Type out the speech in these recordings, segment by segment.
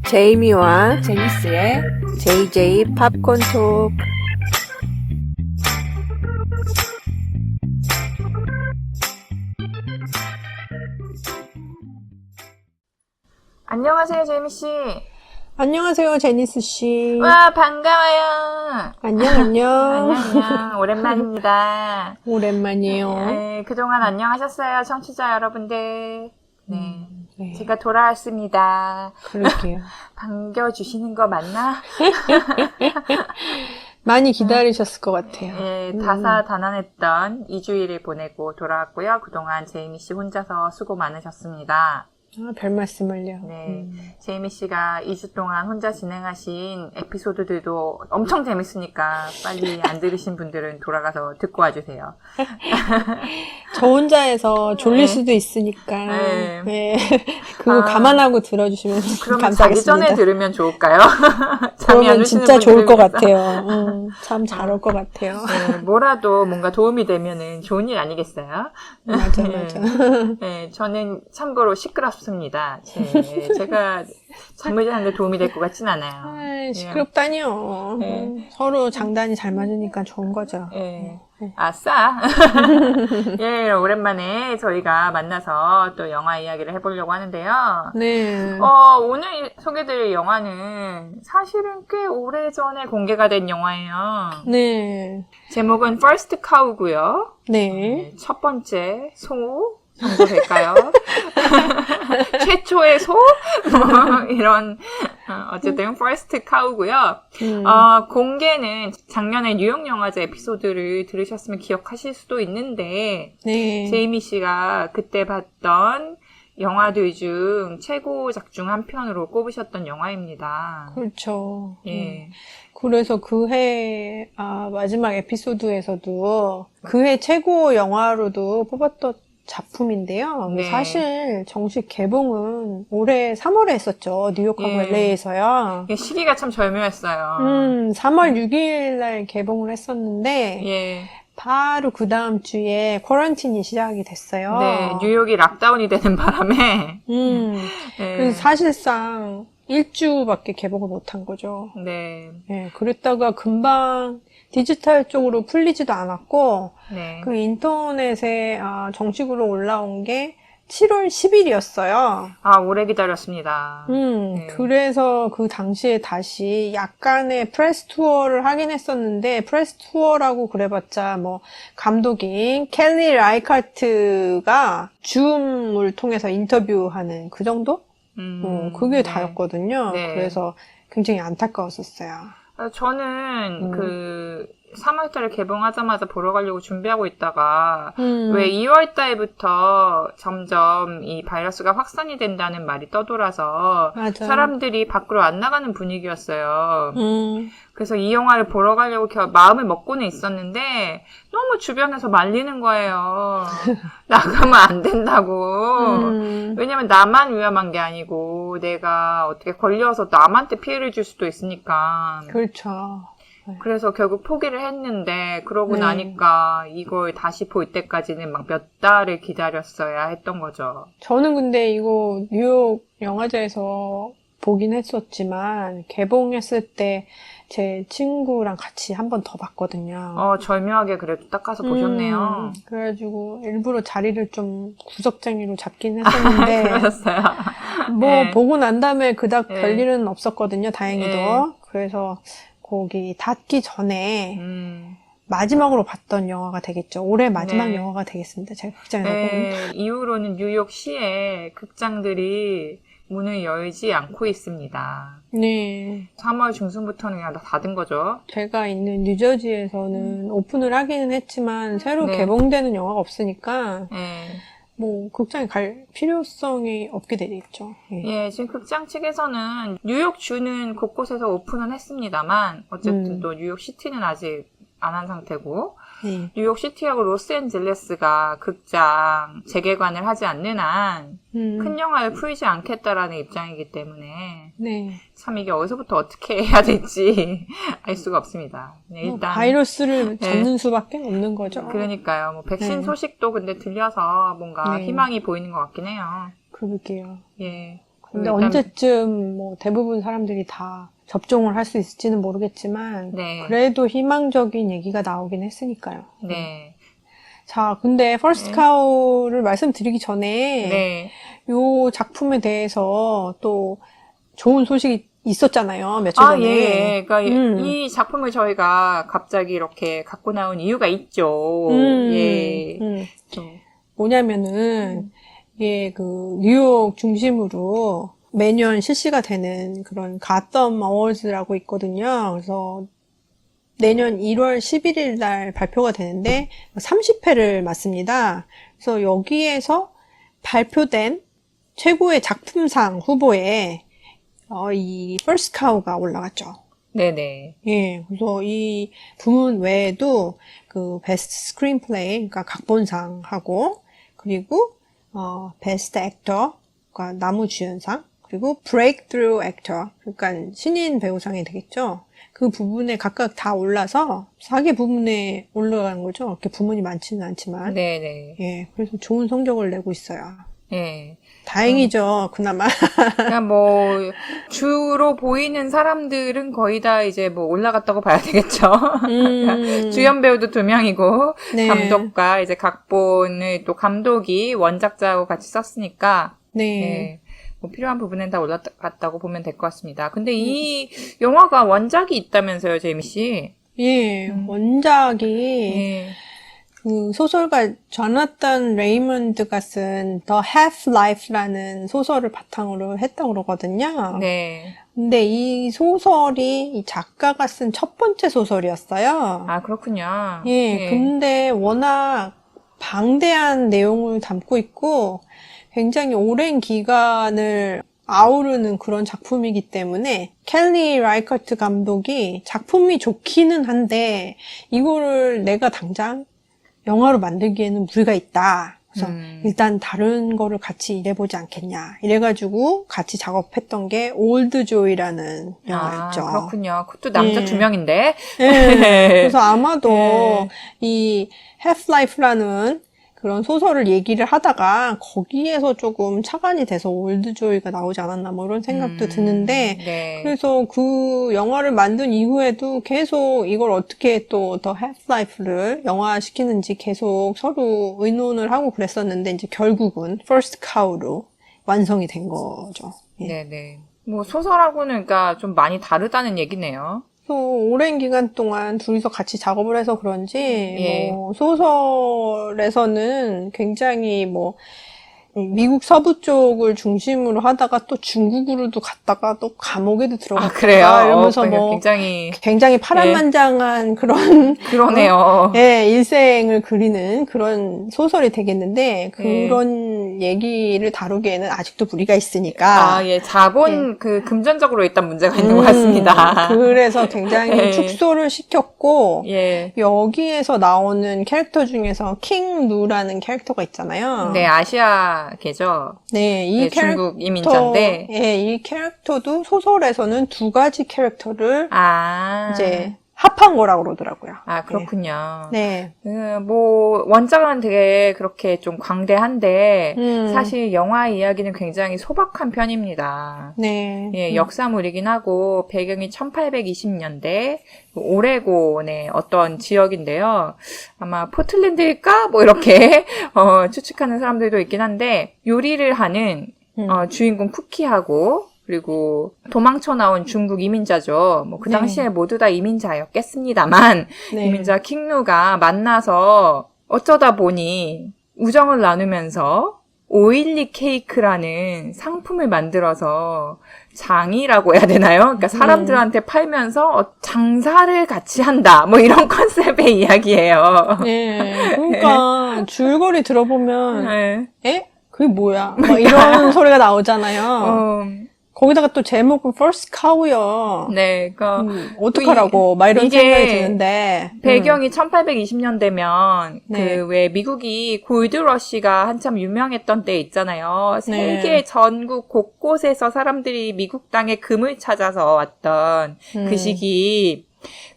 제이미와 제니스의 JJ 팝콘 톡. 안녕하세요, 제이미씨. 안녕하세요, 제니스씨. 와, 반가워요. 안녕. 안녕. 오랜만입니다. 오랜만이에요. 네, 그동안 안녕하셨어요, 청취자 여러분들. 네. 네. 제가 돌아왔습니다. 그럴게요. 반겨주시는 거 맞나? 많이 기다리셨을 것 같아요. 예, 다사다난했던 2주일을 보내고 돌아왔고요. 그동안 제이미씨 혼자서 수고 많으셨습니다. 별 말씀을요. 네, 제이미 씨가 2주 동안 혼자 진행하신 에피소드들도 엄청 재밌으니까 빨리 안 들으신 분들은 돌아가서 듣고 와주세요. 저 혼자 해서 졸릴 네. 수도 있으니까 네. 네. 그거 감안하고 들어주시면 그러면 자기 감사하겠습니다. 전에 들으면 좋을까요? 잠이 안 그러면 오시는 진짜 좋을 것 분들을 위해서. 같아요. 참 잘 올 것 같아요. 네, 뭐라도 뭔가 도움이 되면은 좋은 일 아니겠어요? 맞아. 네, 저는 참고로 시끄럽습니다. 제가 잠을 자는데 도움이 될 것 같진 않아요. 아이, 시끄럽다니요. 네. 서로 장단이 잘 맞으니까 좋은 거죠. 예. 아싸! 예, 오랜만에 저희가 만나서 또 영화 이야기를 해보려고 하는데요. 네. 오늘 소개드릴 영화는 사실은 꽤 오래전에 공개가 된 영화예요. 네. 제목은 First Cow고요. 네. 첫 번째 소 정도 될까요? 최초의 소? 뭐 이런 어쨌든 First Cow고요. 공개는 작년에 뉴욕 영화제 에피소드를 들으셨으면 기억하실 수도 있는데 네. 제이미 씨가 그때 봤던 영화들 중 최고작 중 한 편으로 꼽으셨던 영화입니다. 그렇죠. 예. 그래서 그해 마지막 에피소드에서도 그해 최고 영화로도 뽑았던 작품인데요. 네. 사실 정식 개봉은 올해 3월에 했었죠. 뉴욕하고 예. LA에서요. 시기가 참 절묘했어요. 3월 6일 날 개봉을 했었는데 예. 바로 그 다음 주에 쿼런틴이 시작이 됐어요. 네, 뉴욕이 락다운이 되는 바람에 예. 그래서 사실상 1주밖에 개봉을 못한 거죠. 네. 네, 그랬다가 금방 디지털 쪽으로 풀리지도 않았고 네. 그 인터넷에 정식으로 올라온 게 7월 10일이었어요. 오래 기다렸습니다. 네. 그래서 그 당시에 다시 약간의 프레스 투어를 하긴 했었는데, 프레스 투어라고 그래봤자, 감독인 켈리 라이카트가 줌을 통해서 인터뷰하는 그 정도? 그게 네. 다였거든요. 네. 그래서 굉장히 안타까웠었어요. 저는 3월달에 개봉하자마자 보러 가려고 준비하고 있다가 왜 2월달부터 점점 이 바이러스가 확산이 된다는 말이 떠돌아서 맞아. 사람들이 밖으로 안 나가는 분위기였어요. 그래서 이 영화를 보러 가려고 마음을 먹고는 있었는데 너무 주변에서 말리는 거예요. 나가면 안 된다고. 왜냐면 나만 위험한 게 아니고 내가 어떻게 걸려서 남한테 피해를 줄 수도 있으니까. 그렇죠. 그래서 결국 포기를 했는데 그러고 네. 나니까 이걸 다시 볼 때까지는 막 몇 달을 기다렸어야 했던 거죠. 저는 근데 이거 뉴욕 영화제에서 보긴 했었지만 개봉했을 때 제 친구랑 같이 한 번 더 봤거든요. 절묘하게 그래도 딱 가서 보셨네요. 그래가지고 일부러 자리를 좀 구석쟁이로 잡긴 했었는데 그러셨어요. 뭐 네. 보고 난 다음에 그닥 네. 별일은 없었거든요. 다행히도. 네. 그래서 거기 닫기 전에 음. 마지막으로 봤던 영화가 되겠죠. 올해 마지막 네. 영화가 되겠습니다. 제가 극장에서 본. 네, 이후로는 뉴욕시에 극장들이 문을 열지 않고 있습니다. 네. 3월 중순부터는 그냥 다 닫은 거죠. 제가 있는 뉴저지에서는 오픈을 하기는 했지만 새로 네. 개봉되는 영화가 없으니까 네. 극장에 갈 필요성이 없게 되겠죠. 예, 지금 극장 측에서는 뉴욕주는 곳곳에서 오픈은 했습니다만 어쨌든 또 뉴욕시티는 아직 안 한 상태고 네. 뉴욕시티하고 로스앤젤레스가 극장 재개관을 하지 않는 한 큰 영화를 풀지 않겠다라는 입장이기 때문에 네. 참 이게 어디서부터 어떻게 해야 될지 알 수가 없습니다. 네, 일단 바이러스를 잡는 수밖에 없는 거죠. 그러니까요. 백신 네. 소식도 근데 들려서 뭔가 네. 희망이 보이는 것 같긴 해요. 그러게요. 예. 근데 언제쯤 뭐 대부분 사람들이 다 접종을 할 수 있을지는 모르겠지만 네. 그래도 희망적인 얘기가 나오긴 했으니까요. 네. 자, 근데 퍼스트 카우를 말씀드리기 전에 네. 요 작품에 대해서 또 좋은 소식이 있었잖아요. 며칠 전에. 예. 그러니까 이 작품을 저희가 갑자기 이렇게 갖고 나온 이유가 있죠. 예. 뭐냐면은 이게 그 뉴욕 중심으로 매년 실시가 되는 그런 가덤 어워즈라고 있거든요. 그래서 내년 1월 11일 날 발표가 되는데 30회를 맞습니다. 그래서 여기에서 발표된 최고의 작품상 후보에 이 First Cow가 올라갔죠. 네네. 예, 그래서 이 부문 외에도 그 Best Screenplay, 그러니까 각본상하고 그리고 Best Actor, 그러니까 남우주연상, 그리고 Breakthrough Actor, 그러니까 신인 배우상이 되겠죠. 그 부분에 각각 다 올라서 4개 부문에 올라간 거죠. 그렇게 부문이 많지는 않지만. 네네. 예, 그래서 좋은 성적을 내고 있어요. 예. 다행이죠, 그나마. 그냥 뭐, 주로 보이는 사람들은 거의 다 이제 뭐 올라갔다고 봐야 되겠죠. 주연 배우도 2명이고, 네. 감독과 이제 각본을 또 감독이 원작자하고 같이 썼으니까, 네. 예. 뭐 필요한 부분은 다 올라갔다고 보면 될 것 같습니다. 근데 이 영화가 원작이 있다면서요, 제이미 씨? 예, 원작이 예. 그 소설가 조나단 레이먼드가 쓴 The Half-Life라는 소설을 바탕으로 했다고 그러거든요. 네. 근데 이 소설이 이 작가가 쓴 첫 번째 소설이었어요. 아, 그렇군요. 예, 근데 워낙 방대한 내용을 담고 있고 굉장히 오랜 기간을 아우르는 그런 작품이기 때문에 켈리 라이커트 감독이 작품이 좋기는 한데 이거를 내가 당장 영화로 만들기에는 무리가 있다. 그래서 일단 다른 거를 같이 일해보지 않겠냐. 이래가지고 같이 작업했던 게 올드 조이라는 영화였죠. 아, 그렇군요. 그것도 남자 2명인데. 예. 그래서 아마도 이 Half-Life라는 그런 소설을 얘기를 하다가 거기에서 조금 착안이 돼서 올드조이가 나오지 않았나 뭐 이런 생각도 드는데 네. 그래서 그 영화를 만든 이후에도 계속 이걸 어떻게 또 더 Half-Life를 영화화시키는지 계속 서로 의논을 하고 그랬었는데 이제 결국은 First Cow로 완성이 된 거죠. 예. 네네. 뭐 소설하고는 그러니까 좀 많이 다르다는 얘기네요. 또 오랜 기간 동안 둘이서 같이 작업을 해서 그런지 예. 뭐 소설에서는 굉장히 뭐 미국 서부 쪽을 중심으로 하다가 또 중국으로도 갔다가 또 감옥에도 들어갔다가 그래요? 이러면서 뭐 굉장히 파란만장한 그런 그러네요. 예, 일생을 그리는 그런 소설이 되겠는데 그런 얘기를 다루기에는 아직도 무리가 있으니까 자본 그 금전적으로 일단 문제가 있는 것 같습니다. 그래서 굉장히 축소를 시켰고 예. 여기에서 나오는 캐릭터 중에서 킹 루라는 캐릭터가 있잖아요. 네, 아시아계죠. 네, 이 중국 이민자인데. 예, 이 캐릭터도 소설에서는 2가지 캐릭터를 이제 합한 거라고 그러더라고요. 아, 그렇군요. 네. 뭐, 원작은 되게 그렇게 좀 광대한데, 사실 영화 이야기는 굉장히 소박한 편입니다. 네. 예, 역사물이긴 하고, 배경이 1820년대, 오레곤의 어떤 지역인데요. 아마 포틀랜드일까? 뭐 이렇게, 추측하는 사람들도 있긴 한데, 요리를 하는, 주인공 쿠키하고, 그리고 도망쳐 나온 중국 이민자죠. 뭐 그 당시에 모두 다 이민자였겠습니다만 이민자 킹루가 만나서 어쩌다 보니 우정을 나누면서 512 케이크라는 상품을 만들어서 장이라고 해야 되나요? 그러니까 사람들한테 팔면서 장사를 같이 한다. 뭐 이런 컨셉의 이야기예요. 네. 그러니까 줄거리 들어보면 그게 뭐야? 막 이런 소리가 나오잖아요. 거기다가 또 제목은 First Cow요. 네, 어떡하라고, 막 이런 생각이 드는데. 배경이 1820년대면, 왜 미국이 골드러시가 한참 유명했던 때 있잖아요. 세계 전국 곳곳에서 사람들이 미국 땅에 금을 찾아서 왔던 그 시기,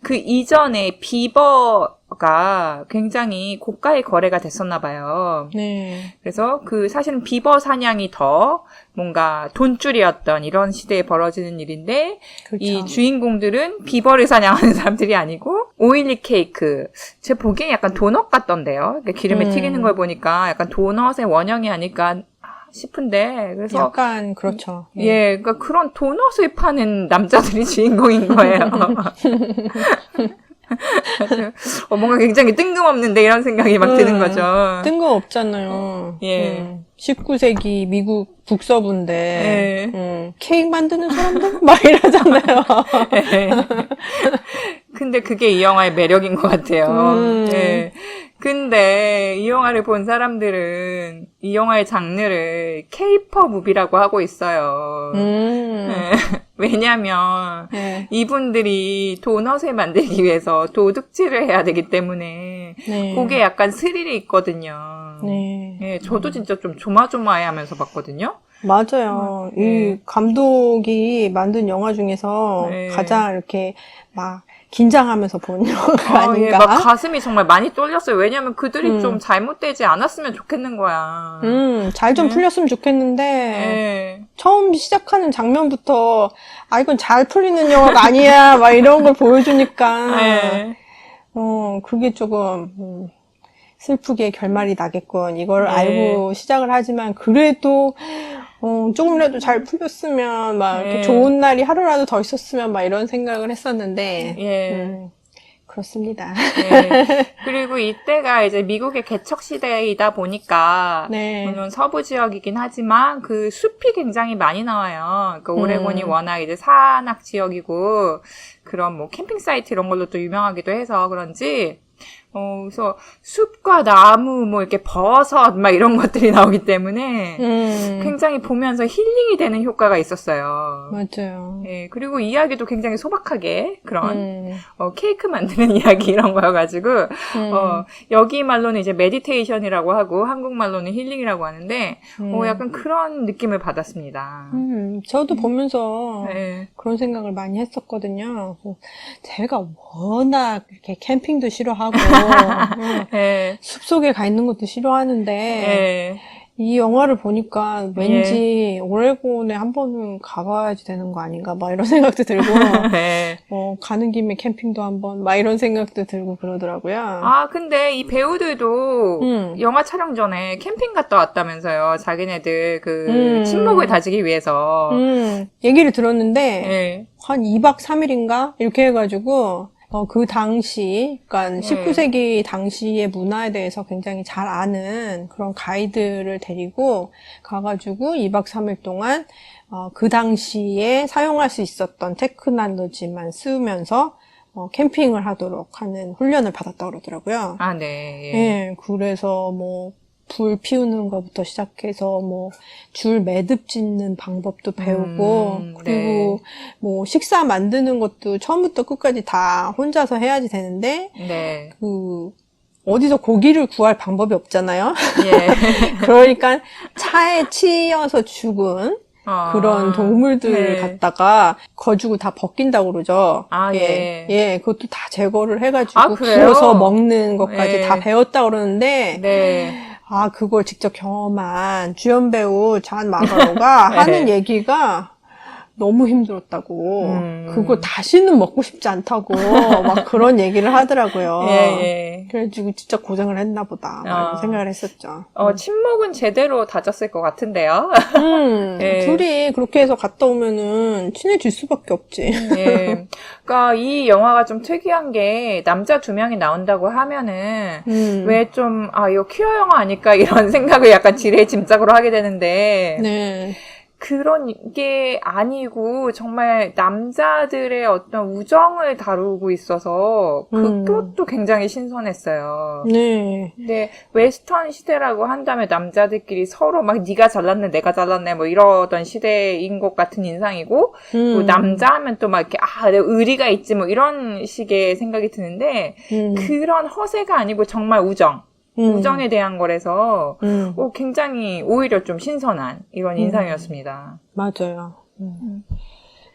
그 이전에 비버 비버가 굉장히 고가의 거래가 됐었나 봐요. 네. 그래서 사실은 비버 사냥이 더 뭔가 돈줄이었던 이런 시대에 벌어지는 일인데, 그렇죠. 이 주인공들은 비버를 사냥하는 사람들이 아니고 오일리 케이크. 제 보기엔 약간 도넛 같던데요. 기름에 튀기는 걸 보니까 약간 도넛의 원형이 아닐까 싶은데, 그래서 약간 그렇죠. 예, 그러니까 그런 도넛을 파는 남자들이 주인공인 거예요. 뭔가 굉장히 뜬금없는데 이런 생각이 막 드는 거죠. 뜬금없잖아요. 예. 19세기 미국 북서부인데 예. 케이크 만드는 사람들? 막 이러잖아요. 예. 근데 그게 이 영화의 매력인 것 같아요. 예. 근데 이 영화를 본 사람들은 이 영화의 장르를 케이퍼 무비라고 하고 있어요. 예. 왜냐면 네. 이분들이 도넛을 만들기 위해서 도둑질을 해야 되기 때문에 네. 그게 약간 스릴이 있거든요. 네. 예, 저도 진짜 좀 조마조마해하면서 봤거든요. 맞아요. 네. 이 감독이 만든 영화 중에서 네. 가장 이렇게 막 긴장하면서 본 영화가 예, 아닌가? 막 가슴이 정말 많이 떨렸어요. 왜냐면 그들이 좀 잘못되지 않았으면 좋겠는 거야. 잘 좀 네. 풀렸으면 좋겠는데, 예. 처음 시작하는 장면부터, 이건 잘 풀리는 영화가 아니야, 막 이런 걸 보여주니까, 예. 그게 조금, 슬프게 결말이 나겠군. 이걸 네. 알고 시작을 하지만, 그래도, 조금이라도 잘 풀렸으면, 막, 이렇게 네. 좋은 날이 하루라도 더 있었으면, 막 이런 생각을 했었는데, 예. 그렇습니다. 예. 그리고 이때가 이제 미국의 개척 시대이다 보니까 네. 물론 서부 지역이긴 하지만 그 숲이 굉장히 많이 나와요. 그러니까 오레곤이 워낙 이제 산악 지역이고 그런 뭐 캠핑 사이트 이런 걸로 또 유명하기도 해서 그런지 그래서 숲과 나무, 뭐 이렇게 버섯, 막 이런 것들이 나오기 때문에 굉장히 보면서 힐링이 되는 효과가 있었어요. 맞아요. 예, 그리고 이야기도 굉장히 소박하게 그런, 케이크 만드는 이야기 이런 거여가지고, 여기 말로는 이제 메디테이션이라고 하고, 한국말로는 힐링이라고 하는데, 약간 그런 느낌을 받았습니다. 저도 보면서 예. 그런 생각을 많이 했었거든요. 제가 워낙 이렇게 캠핑도 싫어하고, 예. 숲속에 가 있는 것도 싫어하는데, 예. 이 영화를 보니까 왠지 오레곤에 한 번은 가봐야지 되는 거 아닌가, 막 이런 생각도 들고, 예. 가는 김에 캠핑도 한번, 막 이런 생각도 들고 그러더라고요. 아, 근데 이 배우들도 영화 촬영 전에 캠핑 갔다 왔다면서요. 자기네들 친목을 다지기 위해서. 얘기를 들었는데, 예. 한 2박 3일인가? 이렇게 해가지고, 그 당시, 그러니까 19세기 당시의 문화에 대해서 굉장히 잘 아는 그런 가이드를 데리고 가가지고 2박 3일 동안, 그 당시에 사용할 수 있었던 테크놀로지만 쓰면서, 캠핑을 하도록 하는 훈련을 받았다고 그러더라고요. 아, 네. 예, 그래서 불 피우는 것부터 시작해서 줄 매듭 짓는 방법도 배우고 그리고 식사 만드는 것도 처음부터 끝까지 다 혼자서 해야지 되는데 네. 어디서 고기를 구할 방법이 없잖아요. 예. 그러니까 차에 치여서 죽은 그런 동물들을 갖다가 거죽을 다 벗긴다고 그러죠. 아, 예, 그것도 다 제거를 해가지고 그래요? 구워서 먹는 것까지 예. 다 배웠다고 그러는데 네. 그걸 직접 경험한 주연 배우 잔 마가로가 하는 얘기가 너무 힘들었다고. 그거 다시는 먹고 싶지 않다고 막 그런 얘기를 하더라고요. 예. 그래가지고 진짜 고생을 했나 보다. 막 이런 생각을 했었죠. 침묵은 제대로 다졌을 것 같은데요. 예. 둘이 그렇게 해서 갔다 오면은 친해질 수밖에 없지. 예. 그러니까 이 영화가 좀 특이한 게 남자 2명이 나온다고 하면은 왜 좀 이거 퀴어 영화 아닐까 이런 생각을 약간 지레 짐작으로 하게 되는데 네. 그런 게 아니고 정말 남자들의 어떤 우정을 다루고 있어서 그것도 굉장히 신선했어요. 네. 근데 웨스턴 시대라고 한다면 남자들끼리 서로 막 네가 잘났네 내가 잘났네 뭐 이러던 시대인 것 같은 인상이고 또 남자 하면 또 막 이렇게 내가 의리가 있지 뭐 이런 식의 생각이 드는데 그런 허세가 아니고 정말 우정에 대한 거라서 굉장히 오히려 좀 신선한 이런 인상이었습니다. 맞아요.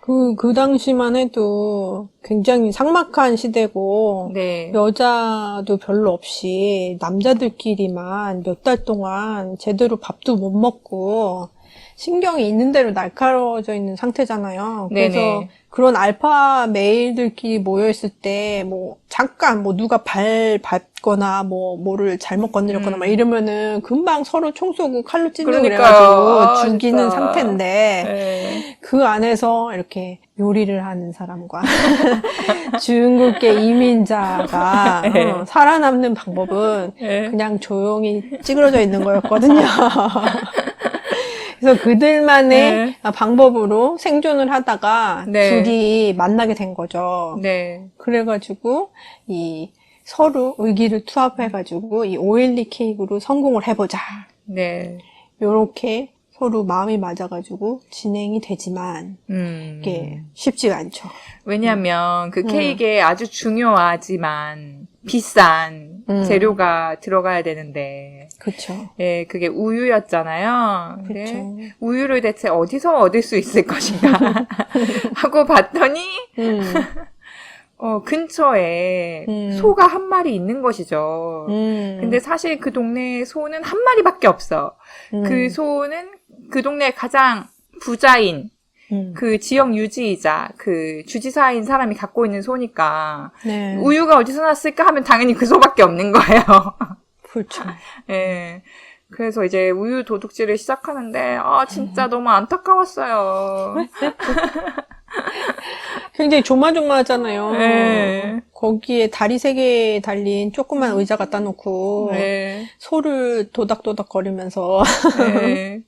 그 당시만 해도 굉장히 삭막한 시대고, 네. 여자도 별로 없이 남자들끼리만 몇 달 동안 제대로 밥도 못 먹고, 신경이 있는 대로 날카로워져 있는 상태잖아요. 그래서 네네. 그런 알파 메일들끼리 모여있을 때, 잠깐, 누가 밟거나, 뭐를 잘못 건드렸거나, 막 이러면은 금방 서로 총 쏘고 칼로 찔리고 그래가지고 죽이는 진짜. 상태인데, 네. 그 안에서 이렇게 요리를 하는 사람과 중국계 이민자가 네. 살아남는 방법은 네. 그냥 조용히 찌그러져 있는 거였거든요. 그래서 그들만의 방법으로 생존을 하다가 네. 둘이 만나게 된 거죠. 네. 그래가지고 서로 의기를 투합해가지고 이 512 케이크로 성공을 해보자. 네. 요렇게 서로 마음이 맞아가지고 진행이 되지만 이게 쉽지가 않죠. 왜냐하면 그 케이크에 아주 중요하지만 비싼 재료가 들어가야 되는데, 그쵸. 예, 그게 우유였잖아요. 근데 그쵸. 우유를 대체 어디서 얻을 수 있을 것인가 하고 봤더니 근처에 소가 한 마리 있는 것이죠. 근데 사실 그 동네에 소는 한 마리밖에 없어. 그 소는 그 동네 가장 부자인 그 지역 유지이자 그 주지사인 사람이 갖고 있는 소니까 네. 우유가 어디서 났을까 하면 당연히 그 소밖에 없는 거예요. 그렇죠. 예. 그래서 이제 우유 도둑질을 시작하는데 진짜 너무 안타까웠어요. 굉장히 조마조마하잖아요. 네. 거기에 다리 3개 달린 조그만 의자 갖다 놓고 네. 소를 도닥도닥 거리면서 네.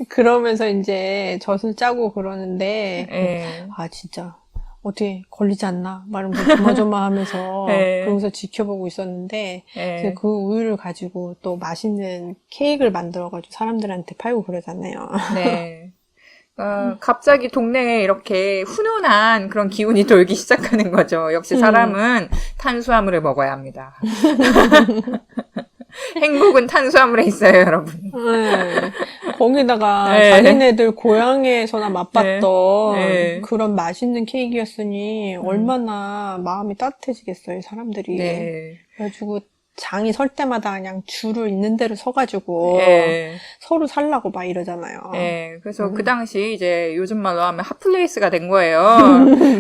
그러면서 이제 젖을 짜고 그러는데 네. 진짜 어떻게 걸리지 않나 말하면서 조마조마하면서 네. 그러면서 지켜보고 있었는데 네. 그 우유를 가지고 또 맛있는 케이크를 만들어가지고 사람들한테 팔고 그러잖아요. 네. 갑자기 동네에 이렇게 훈훈한 그런 기운이 돌기 시작하는 거죠. 역시 사람은 탄수화물을 먹어야 합니다. 행복은 탄수화물에 있어요, 여러분. 네. 거기다가 네. 자기네들 고향에서나 맛봤던 네. 그런 맛있는 케이크였으니 얼마나 마음이 따뜻해지겠어요, 사람들이. 네. 그래가지고 장이 설 때마다 그냥 줄을 있는 대로 서가지고 네. 서로 살라고 막 이러잖아요. 네. 그래서 그 당시 이제 요즘 말로 하면 핫플레이스가 된 거예요.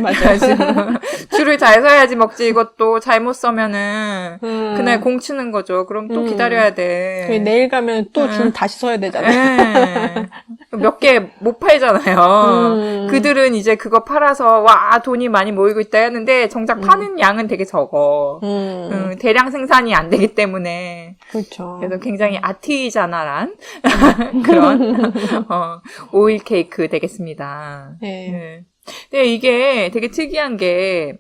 맞아요. 줄을 잘 서야지 먹지. 이것도 잘못 서면은 그날 공치는 거죠. 그럼 또 기다려야 돼. 내일 가면 또 줄 다시 서야 되잖아요. 네. 몇 개 못 팔잖아요. 그들은 이제 그거 팔아서 와 돈이 많이 모이고 있다 했는데 정작 파는 양은 되게 적어. 대량 생산이 안 되기 때문에. 그렇죠. 그래서 굉장히 아티자나란 그런 오일 케이크 되겠습니다. 네. 네. 근데 이게 되게 특이한 게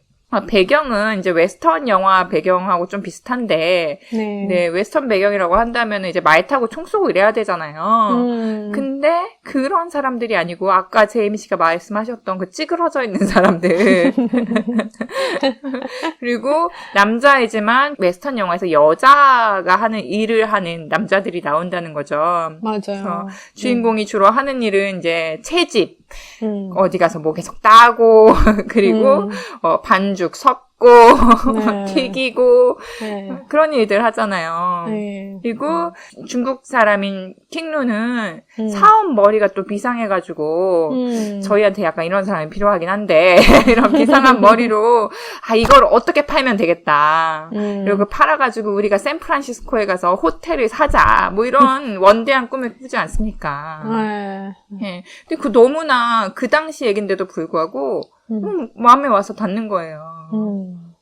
배경은 이제 웨스턴 영화 배경하고 좀 비슷한데, 네. 네, 웨스턴 배경이라고 한다면 이제 말 타고 총 쏘고 이래야 되잖아요. 근데 그런 사람들이 아니고 아까 제이미 씨가 말씀하셨던 그 찌그러져 있는 사람들. 그리고 남자이지만 웨스턴 영화에서 여자가 하는 일을 하는 남자들이 나온다는 거죠. 맞아요. 주인공이 주로 하는 일은 이제 채집, 어디 가서 뭐 계속 따고, 그리고 반죽 섞고, 네. 튀기고, 네. 그런 일들 하잖아요. 네. 그리고 중국 사람인 킹루는 사업 머리가 또 비상해가지고, 저희한테 약간 이런 사람이 필요하긴 한데, 이런 비상한 머리로, 이걸 어떻게 팔면 되겠다. 그리고 팔아가지고 우리가 샌프란시스코에 가서 호텔을 사자. 뭐 이런 원대한 꿈을 꾸지 않습니까? 네. 네. 근데 그 너무나 그 당시 얘긴데도 불구하고, 마음에 와서 닿는 거예요.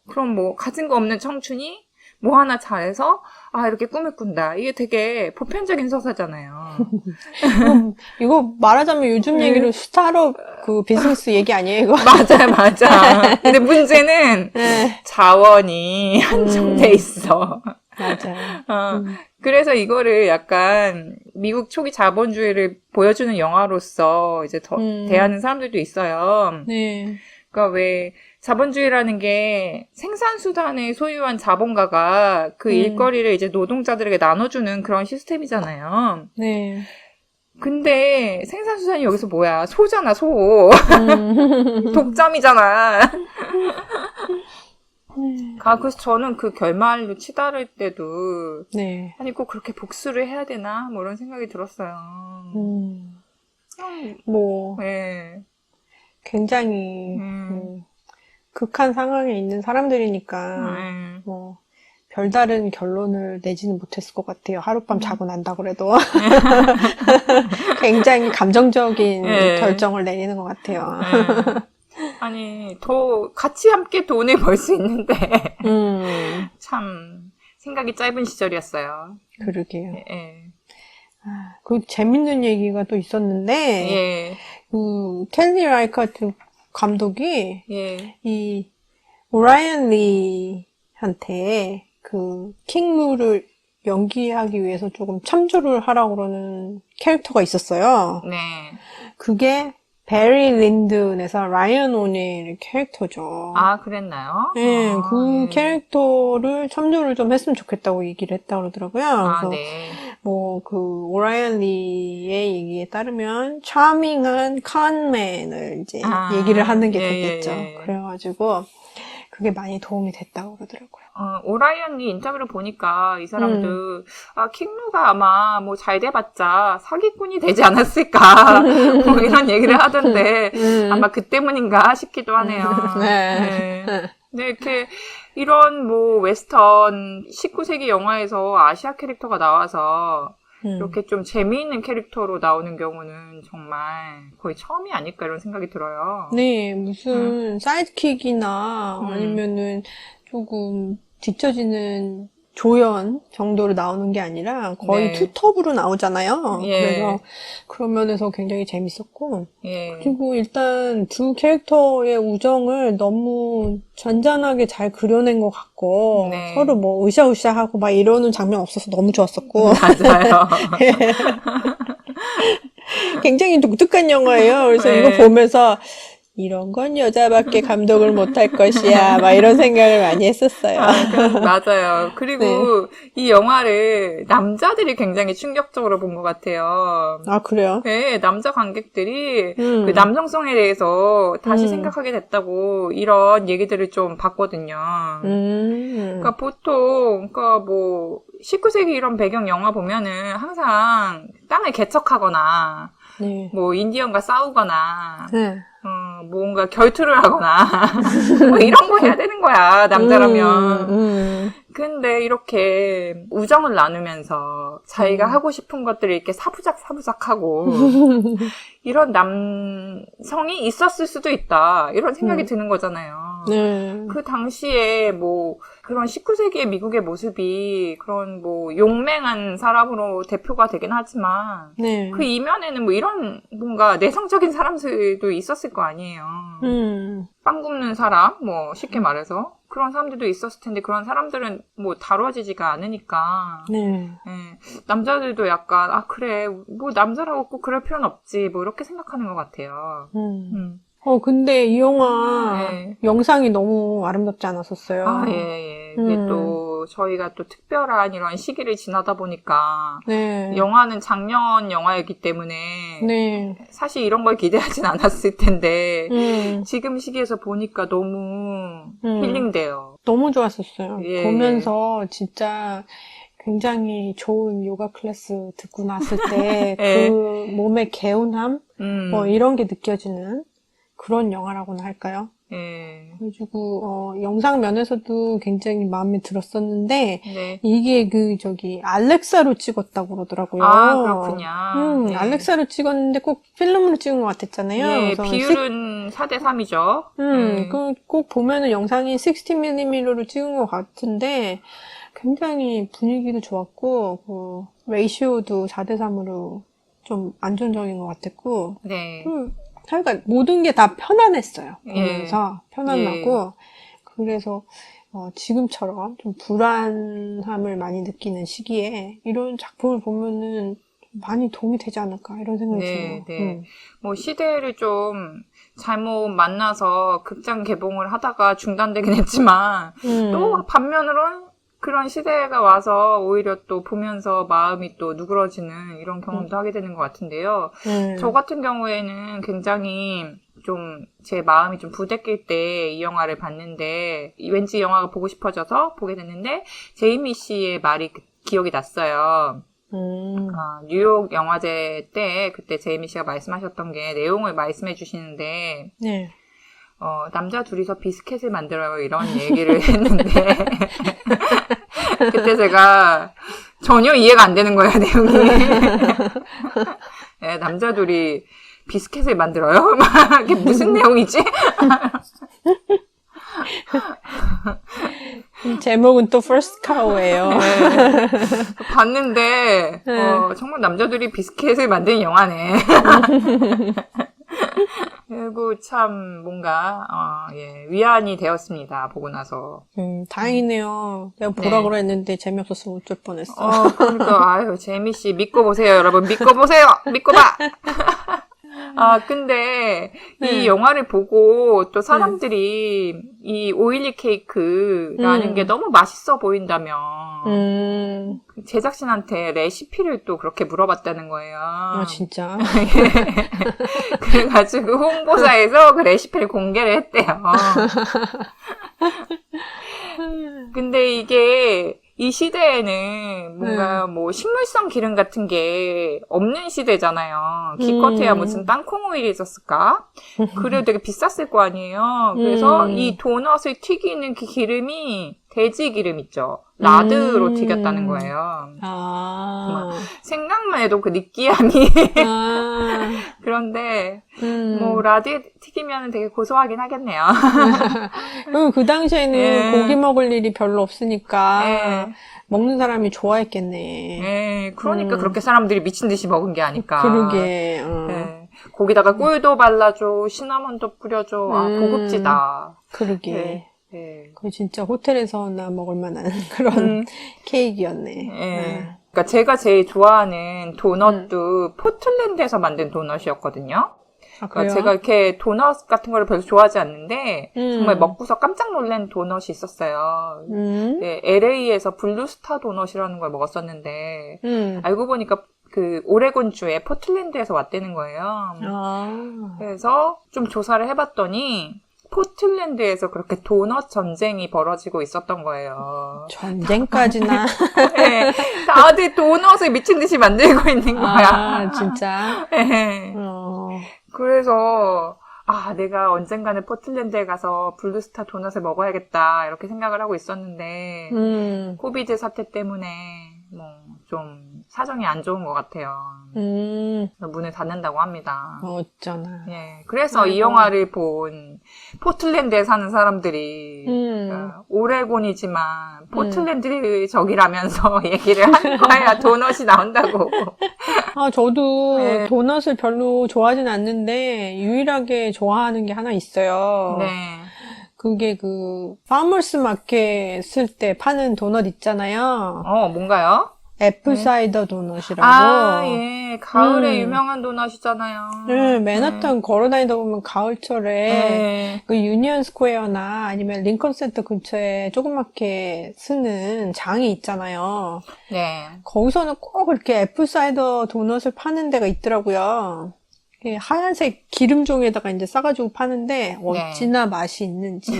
그럼 뭐, 가진 거 없는 청춘이 뭐 하나 잘해서, 이렇게 꿈을 꾼다. 이게 되게 보편적인 서사잖아요. 이거 말하자면 요즘 얘기로 스타트업 그 비즈니스 얘기 아니에요, 이거? 맞아. 근데 문제는 네. 자원이 한정돼 있어. 맞아요. 그래서 이거를 약간 미국 초기 자본주의를 보여주는 영화로서 이제 대하는 사람들도 있어요. 네. 그러니까 왜 자본주의라는 게 생산수단을 소유한 자본가가 그 일거리를 이제 노동자들에게 나눠주는 그런 시스템이잖아요. 네. 근데 생선수산이 여기서 뭐야? 소잖아, 소. 독점이잖아. 그래서 저는 그 결말로 치달을 때도 네. 아니 꼭 그렇게 복수를 해야 되나? 뭐 이런 생각이 들었어요. 뭐 네. 굉장히 극한 상황에 있는 사람들이니까 뭐 별다른 결론을 내지는 못했을 것 같아요. 하룻밤 자고 난다 그래도 굉장히 감정적인 결정을 내리는 것 같아요. 아니 더 같이 함께 돈을 벌 수 있는데 참 생각이 짧은 시절이었어요. 그러게요. 예. 그 재밌는 얘기가 또 있었는데 그 켈리 라이카트 감독이 이 오라이언 리한테 그 킹루를 연기하기 위해서 조금 참조를 하라고 그러는 캐릭터가 있었어요. 네. 그게 베리 린든에서 라이언 오닐 캐릭터죠. 아, 그랬나요? 네, 그 캐릭터를 참조를 좀 했으면 좋겠다고 얘기를 했다고 그러더라고요. 그래서 뭐 그 오라이언 리의 얘기에 따르면 차밍한 컨맨을 이제 얘기를 하는 게 되겠죠. 그래가지고 그게 많이 도움이 됐다고 그러더라고요. 오라이언 리 인터뷰를 보니까 이 사람도 킹루가 아마 뭐 잘 돼봤자 사기꾼이 되지 않았을까 뭐 이런 얘기를 하던데 아마 그 때문인가 싶기도 하네요. 네. 근데 이렇게 이런 뭐 웨스턴 19세기 영화에서 아시아 캐릭터가 나와서 이렇게 좀 재미있는 캐릭터로 나오는 경우는 정말 거의 처음이 아닐까 이런 생각이 들어요. 네, 무슨 사이드킥이나 아니면은 조금 뒤처지는 조연 정도로 나오는 게 아니라 거의 투톱으로 나오잖아요. 그래서 그런 면에서 굉장히 재밌었고 그리고 일단 두 캐릭터의 우정을 너무 잔잔하게 잘 그려낸 것 같고 서로 뭐 으쌰으쌰하고 막 이러는 장면 없어서 너무 좋았었고 맞아요. 굉장히 독특한 영화예요. 그래서 이거 보면서 이런 건 여자밖에 감독을 못할 것이야. 막 이런 생각을 많이 했었어요. 맞아요. 그리고 이 영화를 남자들이 굉장히 충격적으로 본 것 같아요. 아, 그래요? 네, 남자 관객들이 그 남성성에 대해서 다시 생각하게 됐다고 이런 얘기들을 좀 봤거든요. 그러니까 보통, 그러니까 뭐 19세기 이런 배경 영화 보면은 항상 땅을 개척하거나 뭐 인디언과 싸우거나 뭔가 결투를 하거나 뭐 이런 거 해야 되는 거야 남자라면. 근데 이렇게 우정을 나누면서 자기가 하고 싶은 것들을 이렇게 사부작하고 이런 남성이 있었을 수도 있다 이런 생각이 드는 거잖아요. 그 당시에 뭐 그런 19세기의 미국의 모습이 그런 뭐 용맹한 사람으로 대표가 되긴 하지만 그 이면에는 뭐 이런 뭔가 내성적인 사람들도 있었을 거 아니에요. 빵 굽는 사람 뭐 쉽게 말해서 그런 사람들도 있었을 텐데 그런 사람들은 뭐 다뤄지지가 않으니까 남자들도 약간 그래 뭐 남자라고 꼭 그럴 필요는 없지 뭐 이렇게 생각하는 것 같아요. 근데 이 영화 영상이 너무 아름답지 않았었어요. 이게 또 저희가 또 특별한 이런 시기를 지나다 보니까 영화는 작년 영화였기 때문에 사실 이런 걸 기대하진 않았을 텐데 지금 시기에서 보니까 너무 힐링돼요. 너무 좋았었어요. 보면서 진짜 굉장히 좋은 요가 클래스 듣고 났을 때 그 몸의 개운함 뭐 이런 게 느껴지는 그런 영화라고나 할까요? 그래가지고 영상 면에서도 굉장히 마음에 들었었는데 이게 알렉사로 찍었다고 그러더라고요. 아, 그렇군요. 알렉사로 찍었는데 꼭 필름으로 찍은 것 같았잖아요. 비율은 4:3이죠. 꼭 보면은 영상이 60mm로 찍은 것 같은데 굉장히 분위기도 좋았고 레이시오도 4:3으로 좀 안정적인 것 같았고 하여간 모든 게 다 편안했어요. 보면서 편안하고 그래서 지금처럼 좀 불안함을 많이 느끼는 시기에 이런 작품을 보면은 많이 도움이 되지 않을까 이런 생각이 들어요. 뭐 시대를 좀 잘못 만나서 극장 개봉을 하다가 중단되긴 했지만 또 반면으로는 그런 시대가 와서 오히려 또 보면서 마음이 또 누그러지는 이런 경험도 하게 되는 것 같은데요. 저 같은 경우에는 굉장히 좀 제 마음이 좀 부대낄 때 이 영화를 봤는데 왠지 영화가 보고 싶어져서 보게 됐는데 제이미 씨의 말이 기억이 났어요. 뉴욕 영화제 때 그때 제이미 씨가 말씀하셨던 게 내용을 말씀해 주시는데 네. 남자 둘이서 비스켓을 만들어요 이런 얘기를 했는데 그때 제가 전혀 이해가 안 되는 거예요 내용이. 네, 남자 둘이 비스켓을 만들어요? 막 이게 무슨 내용이지? 제목은 또 First Cow예요. 네. 봤는데 정말 남자들이 비스켓을 만드는 영화네. 그리고 참 뭔가 위안이 되었습니다. 보고 나서. 다행이네요. 내가 보라 그랬는데 재미없었으면 어쩔 뻔했어. 그러니까 아유 제미 씨 믿고 보세요, 여러분. 믿고 보세요. 믿고 봐. 근데 이 영화를 보고 또 사람들이 이 오일리 케이크라는 게 너무 맛있어 보인다면 제작진한테 레시피를 또 그렇게 물어봤다는 거예요. 진짜? 그래가지고 홍보사에서 그 레시피를 공개를 했대요. 근데 이게 이 시대에는 뭔가 뭐 식물성 기름 같은 게 없는 시대잖아요. 기껏해야 무슨 땅콩 오일이 있었을까? 그래도 되게 비쌌을 거 아니에요. 그래서 이 도넛을 튀기는 그 기름이 돼지 기름 있죠. 라드로 튀겼다는 거예요. 정말 생각만 해도 그 느끼함이. 그런데 뭐 라드에 튀기면 되게 고소하긴 하겠네요. 그 당시에는 고기 먹을 일이 별로 없으니까 네. 먹는 사람이 좋아했겠네. 그러니까 그렇게 사람들이 미친 듯이 먹은 게 아닐까. 그러게. 네. 거기다가 꿀도 발라줘, 시나몬도 뿌려줘. 고급지다. 그러게. 네. 그 진짜 호텔에서나 먹을 만한 그런 케이크였네. 그러니까 제가 제일 좋아하는 도넛도 포틀랜드에서 만든 도넛이었거든요. 그러니까 제가 이렇게 도넛 같은 거를 별로 좋아하지 않는데 정말 먹고서 깜짝 놀란 도넛이 있었어요. 네, LA에서 블루스타 도넛이라는 걸 먹었었는데 알고 보니까 그 오레곤주에 포틀랜드에서 왔다는 거예요. 그래서 좀 조사를 해봤더니 포틀랜드에서 그렇게 도넛 전쟁이 벌어지고 있었던 거예요. 전쟁까지나? 네, 다들 도넛을 미친 듯이 만들고 있는 거야. 진짜? 네. 그래서 내가 언젠가는 포틀랜드에 가서 블루스타 도넛을 먹어야겠다 이렇게 생각을 하고 있었는데 코비드 사태 때문에 뭐 좀 사정이 안 좋은 것 같아요. 문을 닫는다고 합니다. 어쩌나. 예, 그래서 이 영화를 본 포틀랜드에 사는 사람들이 오레곤이지만 포틀랜드 적이라면서 얘기를 한 거야. 도넛이 나온다고. 저도 도넛을 별로 좋아하진 않는데 유일하게 좋아하는 게 하나 있어요. 네. 그게 파머스 마켓 쓸 때 파는 도넛 있잖아요. 뭔가요? 애플사이더 도넛이라고. 예. 가을에 유명한 도넛이잖아요. 네, 맨하탄 걸어다니다 보면 가을철에 그 유니언 스퀘어나 아니면 링컨 센터 근처에 조그맣게 쓰는 장이 있잖아요. 네. 거기서는 꼭 이렇게 애플사이더 도넛을 파는 데가 있더라고요. 하얀색 기름종에다가 이제 싸가지고 파는데 어찌나 맛이 있는지.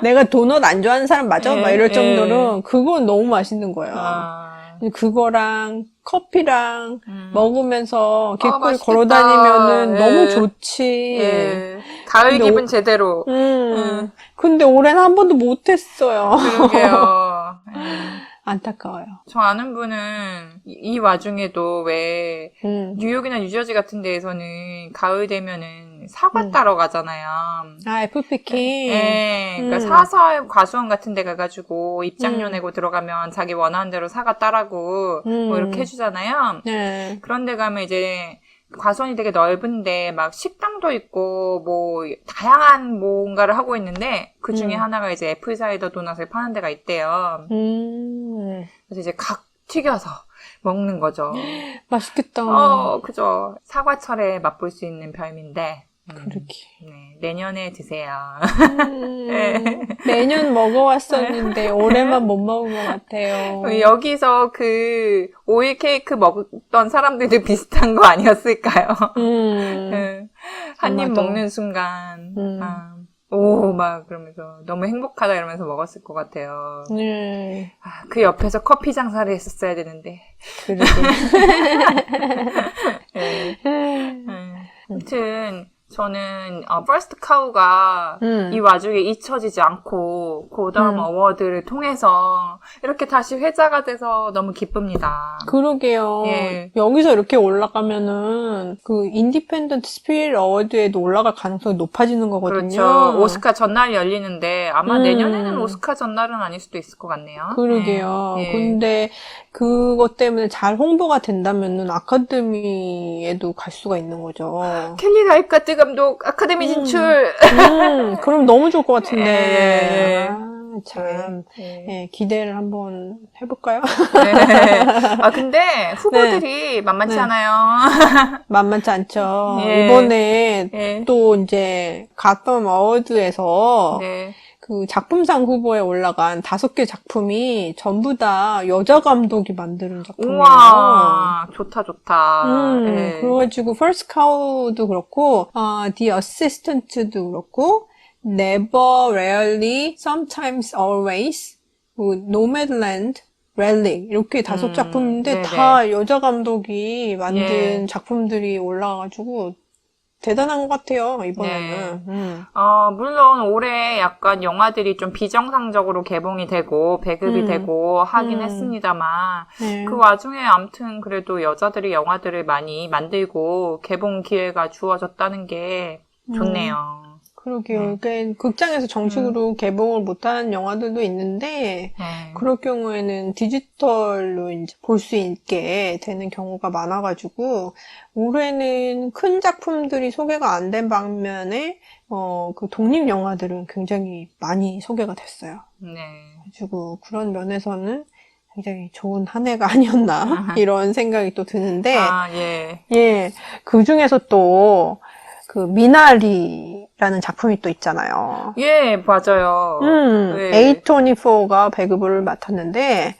내가 도넛 안 좋아하는 사람 맞아? 막 이럴 정도로 그건 너무 맛있는 거예요. 그거랑 커피랑 먹으면서 길거리 걸어다니면은 너무 좋지. 가을 기분 제대로. 근데 올해는 한 번도 못했어요. 그러게요. 안타까워요. 저 아는 분은 이 와중에도 왜 뉴욕이나 뉴저지 같은 데에서는 가을 되면은 사과 따러 가잖아요. 애플피킹. 네, 그러니까 사설 과수원 같은 데 가가지고 입장료 내고 들어가면 자기 원하는 대로 사과 따라고 뭐 이렇게 해주잖아요. 네. 그런 데 가면 이제 과수원이 되게 넓은데 막 식당도 있고 뭐 다양한 뭔가를 하고 있는데 그 중에 하나가 이제 애플사이더 도넛을 파는 데가 있대요. 그래서 이제 각 튀겨서 먹는 거죠. 맛있겠다. 그죠. 사과철에 맛볼 수 있는 별미인데 그러게. 네, 내년에 드세요. 매년 먹어왔었는데 올해만 못 먹은 것 같아요. 여기서 그 오일 케이크 먹던 사람들도 비슷한 거 아니었을까요? 한 입 아마도. 먹는 순간 오, 막 그러면서 너무 행복하다 이러면서 먹었을 것 같아요. 그 옆에서 커피 장사를 했었어야 되는데. 그러게. 아무튼 저는 퍼스트 카우가 이 와중에 잊혀지지 않고 고다음 어워드를 통해서 이렇게 다시 회자가 돼서 너무 기쁩니다. 그러게요. 예. 여기서 이렇게 올라가면은 그 인디펜던트 스피릿 어워드에도 올라갈 가능성이 높아지는 거거든요. 그렇죠. 오스카 전날이 열리는데 아마 내년에는 오스카 전날은 아닐 수도 있을 것 같네요. 그러게요. 예. 근데 그것 때문에 잘 홍보가 된다면은 아카데미에도 갈 수가 있는 거죠. 켈리 라이카트 감독 아카데미 진출. 그럼 너무 좋을 것 같은데. 예. 참, 네. 기대를 한번 해볼까요? 네. 근데 후보들이 만만치 네. 않아요. 만만치 않죠. 예. 이번에 또 이제 가텀 어워드에서 네. 그 작품상 후보에 올라간 5개 작품이 전부 다 여자 감독이 만드는 작품이에요. 우와, 좋다. 네. 그래가지고 First Cow도 그렇고, The Assistant도 그렇고, Never, Rarely, Sometimes, Always, Nomadland, Rally 이렇게 5작품인데 네네. 다 여자 감독이 만든 예. 작품들이 올라와가지고 대단한 것 같아요, 이번에는. 네. 물론 올해 약간 영화들이 좀 비정상적으로 개봉이 되고 배급이 되고 하긴 했습니다만 네. 그 와중에 아무튼 그래도 여자들이 영화들을 많이 만들고 개봉 기회가 주어졌다는 게 좋네요. 그러게요. 그러니까 극장에서 정식으로 개봉을 못하는 영화들도 있는데 그럴 경우에는 디지털로 이제 볼 수 있게 되는 경우가 많아가지고 올해는 큰 작품들이 소개가 안 된 반면에 그 독립 영화들은 굉장히 많이 소개가 됐어요. 네. 그래가지고 그런 면에서는 굉장히 좋은 한 해가 아니었나 이런 생각이 또 드는데 예. 그 중에서 또 그 미나리라는 작품이 또 있잖아요. 예, 맞아요. A24가 배급을 맡았는데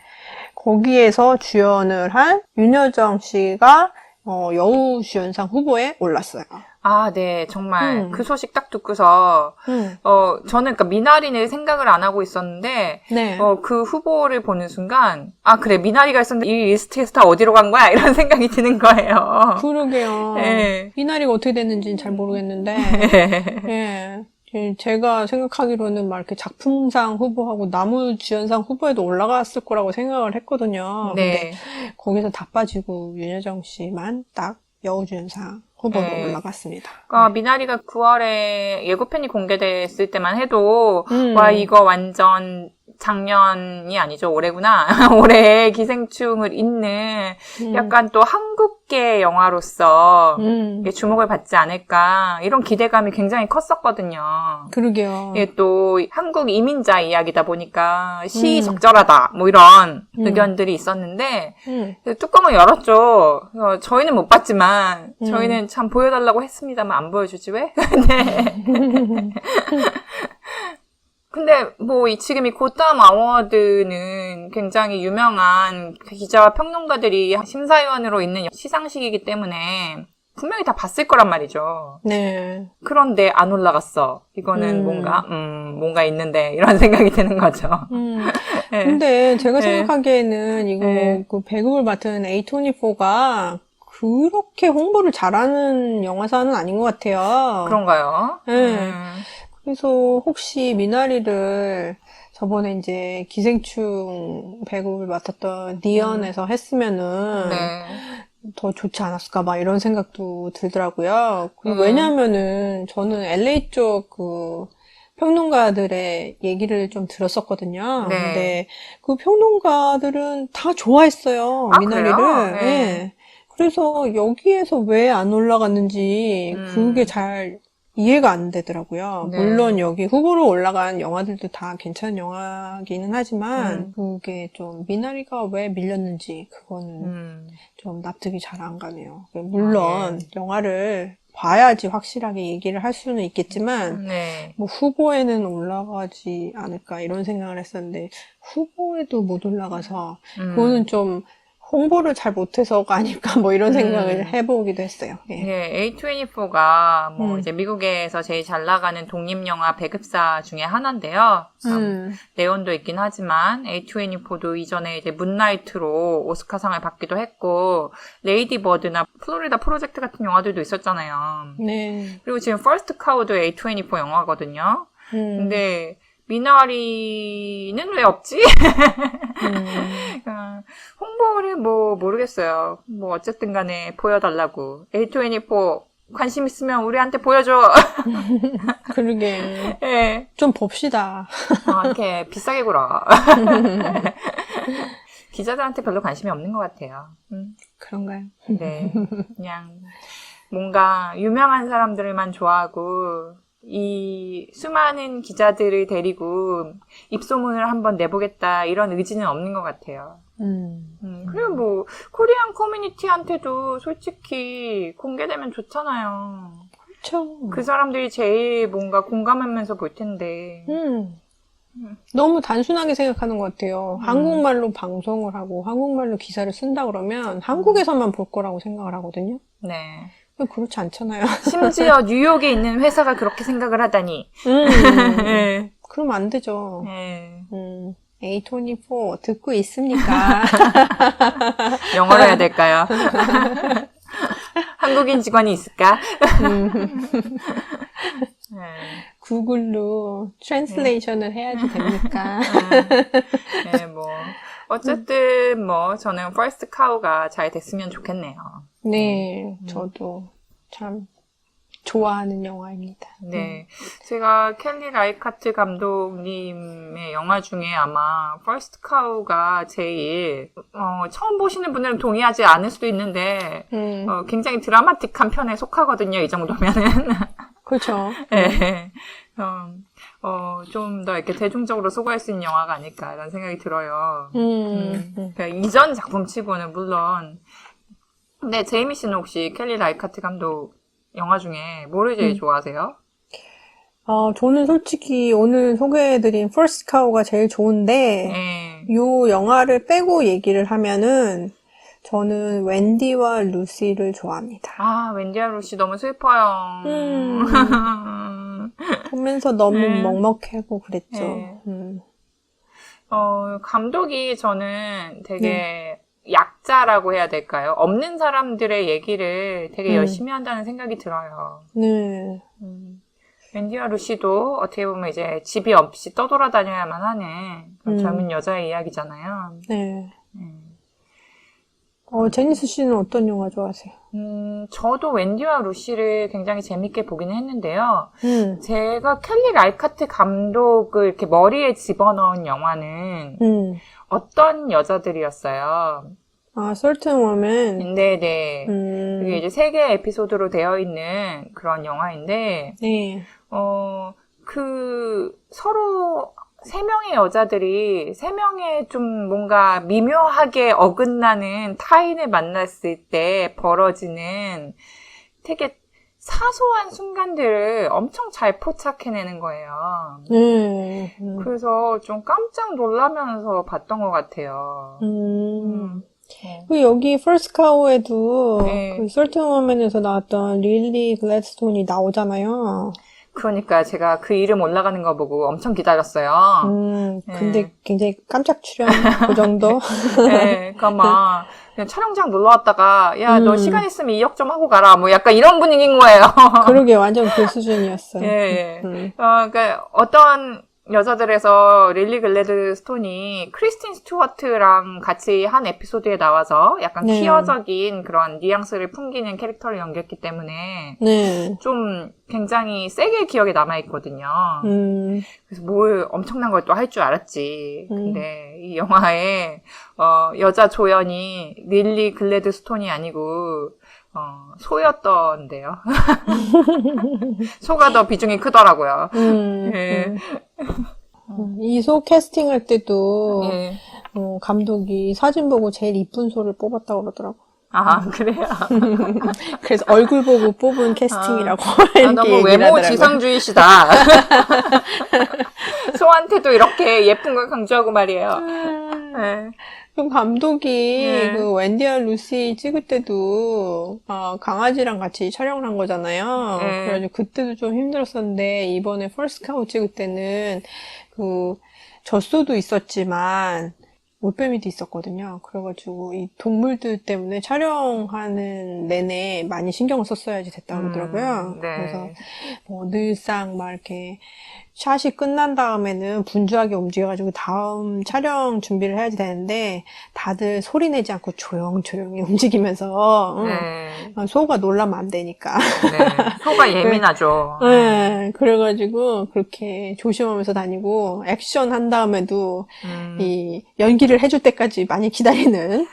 거기에서 주연을 한 윤여정 씨가 여우주연상 후보에 올랐어요. 네, 정말 그 소식 딱 듣고서 저는 그러니까 미나리는 생각을 안 하고 있었는데 네. 그 후보를 보는 순간 그래, 미나리가 있었는데 이 리스트에서 다 어디로 간 거야? 이런 생각이 드는 거예요. 그러게요. 네. 미나리가 어떻게 됐는지는 잘 모르겠는데 제가 생각하기로는 막 이렇게 작품상 후보하고 나무주연상 후보에도 올라갔을 거라고 생각을 했거든요. 네. 근데 거기서 다 빠지고 윤여정 씨만 딱 여우주연상 후보로 올라갔습니다. 미나리가 9월에 예고편이 공개됐을 때만 해도 와, 이거 완전 작년이 아니죠, 올해구나. 올해 기생충을 잇는 약간 또 한국계 영화로서 주목을 받지 않을까 이런 기대감이 굉장히 컸었거든요. 그러게요. 이게 또 한국 이민자 이야기다 보니까 시의적절하다 뭐 이런 의견들이 있었는데 뚜껑을 열었죠. 저희는 못 봤지만 저희는 참 보여달라고 했습니다만 안 보여주지 왜? 근데 뭐 지금 이 고담 어워드는 굉장히 유명한 기자와 평론가들이 심사위원으로 있는 시상식이기 때문에 분명히 다 봤을 거란 말이죠. 네. 그런데 안 올라갔어. 이거는 뭔가 있는데 이런 생각이 드는 거죠. 네. 근데 제가 생각하기에는 이거 그 배급을 맡은 A24가 그렇게 홍보를 잘하는 영화사는 아닌 것 같아요. 그런가요? 네. 그래서 혹시 미나리를 저번에 이제 기생충 배급을 맡았던 니언에서 했으면은 더 좋지 않았을까 막 이런 생각도 들더라고요. 왜냐면은 저는 LA 쪽 그 평론가들의 얘기를 좀 들었었거든요. 근데 그 평론가들은 다 좋아했어요. 미나리를. 네. 그래서 여기에서 왜 안 올라갔는지 그게 잘 이해가 안 되더라고요. 물론 여기 후보로 올라간 영화들도 다 괜찮은 영화기는 하지만 그게 좀 미나리가 왜 밀렸는지 그거는 좀 납득이 잘 안 가네요. 물론 영화를 봐야지 확실하게 얘기를 할 수는 있겠지만 네. 뭐 후보에는 올라가지 않을까 이런 생각을 했었는데 후보에도 못 올라가서 그거는 좀 홍보를 잘 못해서가 아닐까 뭐 이런 생각을 해보기도 했어요. 예. 네, A24가 뭐 이제 미국에서 제일 잘 나가는 독립영화 배급사 중에 하나인데요. 레온도 있긴 하지만 A24도 이전에 이제 문나이트로 오스카상을 받기도 했고 레이디 버드나 플로리다 프로젝트 같은 영화들도 있었잖아요. 네. 그리고 지금 퍼스트 카우도 A24 영화거든요. 근데 미나리는 왜 없지? 홍보를 뭐 모르겠어요. 뭐 어쨌든 간에 보여달라고. A24 관심 있으면 우리한테 보여줘. 그러게. 네. 좀 봅시다. 이렇게 비싸게 굴어. 기자들한테 별로 관심이 없는 것 같아요. 그런가요? 네. 그냥 뭔가 유명한 사람들만 좋아하고 이 수많은 기자들을 데리고 입소문을 한번 내보겠다 이런 의지는 없는 것 같아요. 그리고 뭐 코리안 커뮤니티한테도 솔직히 공개되면 좋잖아요. 그렇죠. 그 사람들이 제일 뭔가 공감하면서 볼 텐데. 너무 단순하게 생각하는 것 같아요. 한국말로 방송을 하고 한국말로 기사를 쓴다 그러면 한국에서만 볼 거라고 생각을 하거든요. 네. 그렇지 않잖아요. 심지어 뉴욕에 있는 회사가 그렇게 생각을 하다니. 네. 그러면 안 되죠. 네. A24 듣고 있습니까? 영어로 해야 될까요? 한국인 직원이 있을까? 네. 구글로 트랜슬레이션을 해야지 됩니까? 네, 뭐 어쨌든 뭐 저는 퍼스트 카우가 잘 됐으면 좋겠네요. 네, 저도 참 좋아하는 영화입니다. 네, 제가 켈리 라이카트 감독님의 영화 중에 아마 퍼스트 카우가 제일 처음 보시는 분들은 동의하지 않을 수도 있는데 굉장히 드라마틱한 편에 속하거든요. 이 정도면은. 그렇죠. 네. 좀 더 이렇게 대중적으로 소구할 수 있는 영화가 아닐까라는 생각이 들어요. 그러니까 이전 작품치고는 물론. 근데 제이미 씨는 혹시 켈리 라이카트 감독 영화 중에 뭐를 제일 좋아하세요? 저는 솔직히 오늘 소개해드린 First Cow가 제일 좋은데, 네. 요 영화를 빼고 얘기를 하면은, 저는 웬디와 루시를 좋아합니다. 웬디와 루시 너무 슬퍼요. 보면서 너무 먹먹하고 그랬죠. 네. 감독이 저는 되게 약자라고 해야 될까요? 없는 사람들의 얘기를 되게 열심히 한다는 생각이 들어요. 네. 웬디와 루시도 어떻게 보면 이제 집이 없이 떠돌아다녀야만 하는 그런 젊은 여자의 이야기잖아요. 네. 제니스 씨는 어떤 영화 좋아하세요? 저도 웬디와 루시를 굉장히 재밌게 보긴 했는데요. 제가 켈리 라이카트 감독을 이렇게 머리에 집어넣은 영화는 어떤 여자들이었어요. Certain Woman. 네네. 그게 이제 3개의 에피소드로 되어 있는 그런 영화인데, 네. 서로 3명의 여자들이 3명의 좀 뭔가 미묘하게 어긋나는 타인을 만났을 때 벌어지는 되게 사소한 순간들을 엄청 잘 포착해내는 거예요. 그래서 좀 깜짝 놀라면서 봤던 것 같아요. 여기 First Cow에도 그 Certain Woman에서 나왔던 릴리 글래드스톤이 나오잖아요. 그러니까 제가 그 이름 올라가는 거 보고 엄청 기다렸어요. 근데 굉장히 깜짝 출연 그 정도? 네, 그러니까 막 그냥 촬영장 놀러 왔다가 야, 너 시간 있으면 2역 좀 하고 가라. 뭐 약간 이런 분위기인 거예요. 그러게 완전 그 수준이었어요. 예. 그러니까 어떤 여자들에서 릴리 글래드 스톤이 크리스틴 스튜어트랑 같이 한 에피소드에 나와서 약간 퀴어적인 그런 뉘앙스를 풍기는 캐릭터를 연기했기 때문에 좀 굉장히 세게 기억에 남아있거든요. 그래서 뭘 엄청난 걸 또 할 줄 알았지. 근데 이 영화에 여자 조연이 릴리 글래드 스톤이 아니고 소였던데요. 소가 더 비중이 크더라고요. 이 소 캐스팅할 때도 감독이 사진 보고 제일 이쁜 소를 뽑았다고 그러더라고. 아, 그래요? 그래서 얼굴 보고 뽑은 캐스팅이라고 이렇게 너무 얘기를 외모 하더라고요. 지상주의시다. 소한테도 이렇게 예쁜 걸 강조하고 말이에요. 네. 그 감독이 네. 그 웬디와 루시 찍을 때도 강아지랑 같이 촬영을 한 거잖아요. 네. 그래가지고 그때도 좀 힘들었었는데 이번에 펄스 카우 찍을 때는 그 젖소도 있었지만 올빼미도 있었거든요. 그래가지고 이 동물들 때문에 촬영하는 내내 많이 신경을 썼어야지 됐다고 그러더라고요. 네. 그래서 뭐 늘상 막 이렇게 샷이 끝난 다음에는 분주하게 움직여가지고 다음 촬영 준비를 해야지 되는데 다들 소리 내지 않고 조용조용히 움직이면서 네. 소가 놀라면 안 되니까. 네. 소가 예민하죠. 네, 그래가지고 그렇게 조심하면서 다니고 액션 한 다음에도 이 연기를 해줄 때까지 많이 기다리는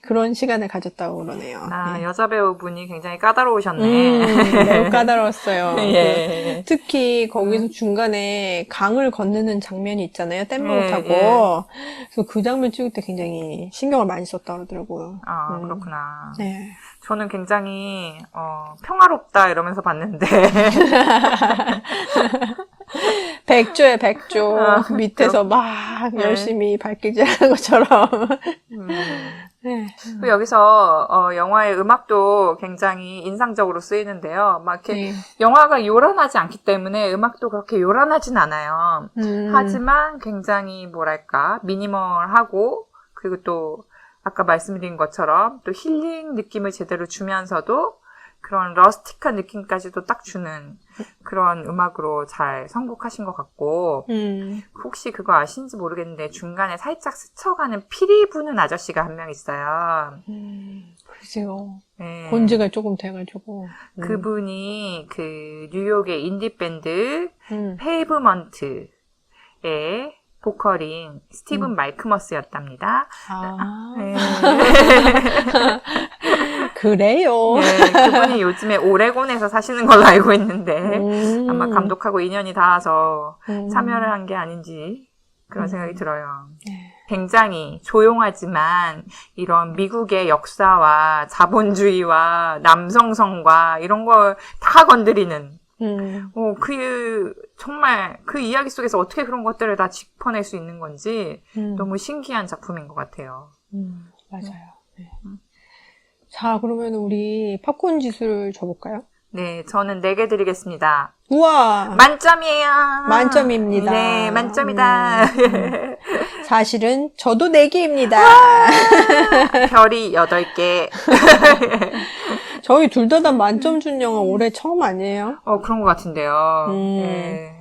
그런 시간을 가졌다고 그러네요. 네. 여자 배우분이 굉장히 까다로우셨네. 매우 까다로웠어요. 예. 특히 거기서 중간에 강을 건너는 장면이 있잖아요. 땜목을 타고. 그래서 그 장면 찍을 때 굉장히 신경을 많이 썼다고 그러더라고요. 그렇구나. 네. 저는 굉장히 평화롭다 이러면서 봤는데 백조에 백조 밑에서 막 열심히 발길질하는 것처럼. 네. 또 여기서 영화의 음악도 굉장히 인상적으로 쓰이는데요. 막 이렇게 영화가 요란하지 않기 때문에 음악도 그렇게 요란하진 않아요. 하지만 굉장히 뭐랄까 미니멀하고 그리고 또 아까 말씀드린 것처럼 또 힐링 느낌을 제대로 주면서도 그런 러스틱한 느낌까지도 딱 주는 그런 음악으로 잘 선곡하신 것 같고 혹시 그거 아시는지 모르겠는데 중간에 살짝 스쳐가는 피리 부는 아저씨가 한 명 있어요. 글쎄요. 네. 본 지가 조금 돼가지고. 그분이 그 뉴욕의 인디밴드 페이브먼트의 보컬인 스티븐 말크머스였답니다. 네. 그래요? 네, 그분이 요즘에 오레곤에서 사시는 걸로 알고 있는데 아마 감독하고 인연이 닿아서 참여를 한 게 아닌지 그런 생각이 들어요. 굉장히 조용하지만 이런 미국의 역사와 자본주의와 남성성과 이런 걸 다 건드리는 정말 그 이야기 속에서 어떻게 그런 것들을 다 짚어낼 수 있는 건지 너무 신기한 작품인 것 같아요. 맞아요. 네. 자, 그러면 우리 팝콘 지수를 줘볼까요? 네, 저는 4개 드리겠습니다. 우와! 만점이에요! 만점입니다. 네, 만점이다. 사실은 저도 4개입니다. 별이 8개. 저희 둘 다 만점 준 영화 올해 처음 아니에요? 그런 것 같은데요. 네.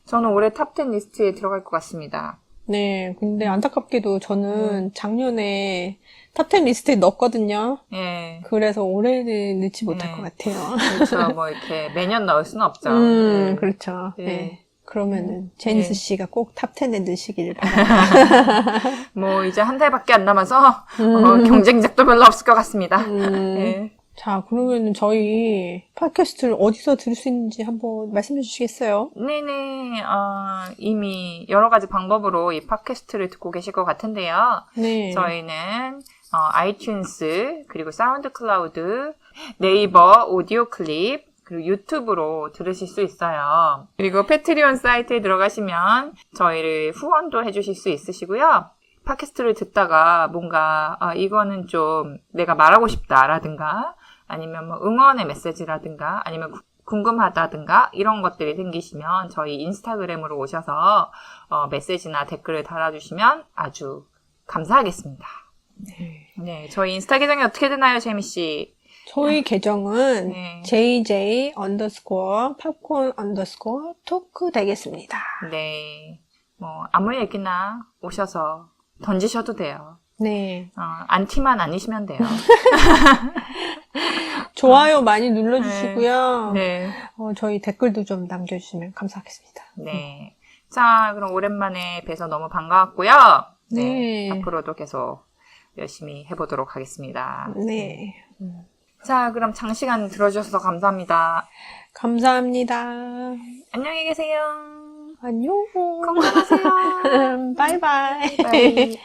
저는 올해 탑10 리스트에 들어갈 것 같습니다. 네, 근데 안타깝게도 저는 작년에 탑10 리스트에 넣었거든요. 예. 그래서 올해는 넣지 못할 것 같아요. 그렇죠. 뭐 이렇게 매년 넣을 수는 없죠. 그렇죠. 예. 네. 그러면은 제니스 씨가 꼭 탑10에 넣으시기를 바랍니다. 뭐 이제 한 달밖에 안 남아서 경쟁작도 별로 없을 것 같습니다. 예. 자, 그러면은 저희 팟캐스트를 어디서 들을 수 있는지 한번 말씀해 주시겠어요? 네네. 이미 여러 가지 방법으로 이 팟캐스트를 듣고 계실 것 같은데요. 네. 저희는 아이튠스, 그리고 사운드 클라우드, 네이버 오디오 클립, 그리고 유튜브로 들으실 수 있어요. 그리고 패트리온 사이트에 들어가시면 저희를 후원도 해주실 수 있으시고요. 팟캐스트를 듣다가 뭔가 이거는 좀 내가 말하고 싶다라든가 아니면 뭐 응원의 메시지라든가 아니면 궁금하다든가 이런 것들이 생기시면 저희 인스타그램으로 오셔서 메시지나 댓글을 달아주시면 아주 감사하겠습니다. 네, 저희 인스타 계정이 어떻게 되나요, 재미씨? 저희 계정은 JJ_popcorn_talk 되겠습니다. 네, 뭐 아무 얘기나 오셔서 던지셔도 돼요. 네. 안티만 아니시면 돼요. 좋아요 많이 눌러주시고요. 네. 저희 댓글도 좀 남겨주시면 감사하겠습니다. 네. 자, 그럼 오랜만에 뵈서 너무 반가웠고요. 네. 앞으로도 계속 열심히 해보도록 하겠습니다. 네. 자, 그럼 장시간 들어주셔서 감사합니다. 감사합니다. 안녕히 계세요. 안녕. 건강하세요. 바이바이. 바이.